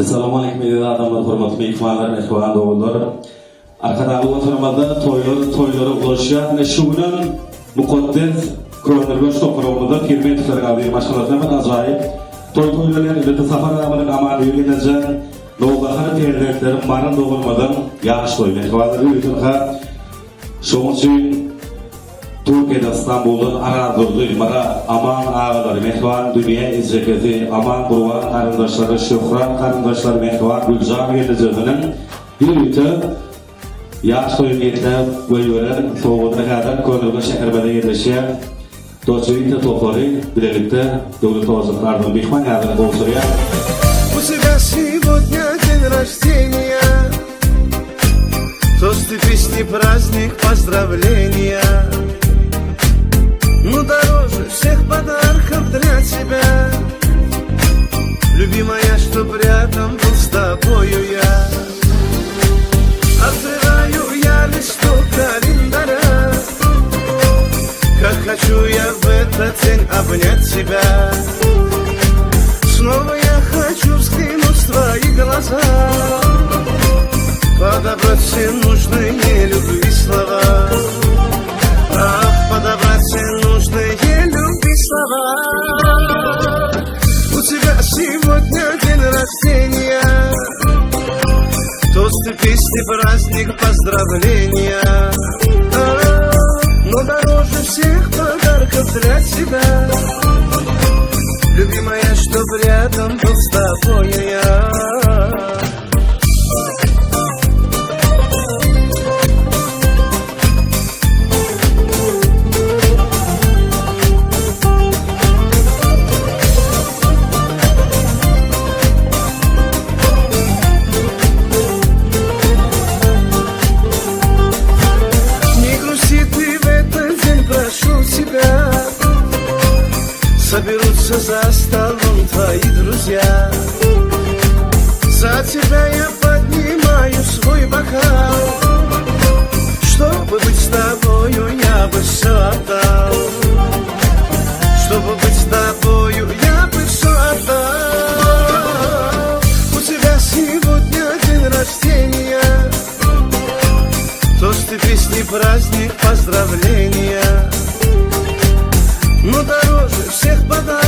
Assalomu alaykum adamlar, hurmatli mehmonlar, ikhwan do'stlar. Arkadaşlar oturmada toyları ulaşan ve şunun muqaddas kronolojik to'qrovida kirmetlarga bir mashg'ulotlar ajoyib to'ylarning ilati safarlarning amalga yurgan Doğuqaxar terletleri marın doğulmadan yağış toyun. Ekvaları ülkülüğe şoğun için Türkiye'de İstanbul'un aradırdığı mara aman ağaları mehvan dünya izceketi aman kurvan karındaşları şöhran karındaşları mehvan Gülcan geleceğinin bir ülke yağış toyun yetlep bölüveren soğuğuna kadar Könülgün şekerbede yerleşen Doçevite topları birlikte devlet oğuzluklardan mehvan yağını bolsuruyor. У тебя сегодня день рождения, тосты, песни, праздник, поздравления. Ну дороже всех подарков для тебя, любимая, чтоб рядом был с тобою я. Открываю я листок календаря, как хочу я в этот день обнять тебя. Снова я хочу взглянуть в твои глаза, подобрать все нужные любви слова. Ах, подобрать все нужные любви слова. У тебя сегодня день рождения, тосты, песни, праздник, поздравления. Но дороже всех подарков для тебя, любимая, чтоб рядом был с тобою я. Не грусти ты в этот день, прошу тебя. Соберутся за столом твои друзья. За тебя я поднимаю свой бокал. Чтобы быть с тобою, я бы все отдал. Чтобы быть с тобою, я бы все отдал. У тебя сегодня день рождения, тосты, песни, праздник, поздравления. Но дороже всех подарков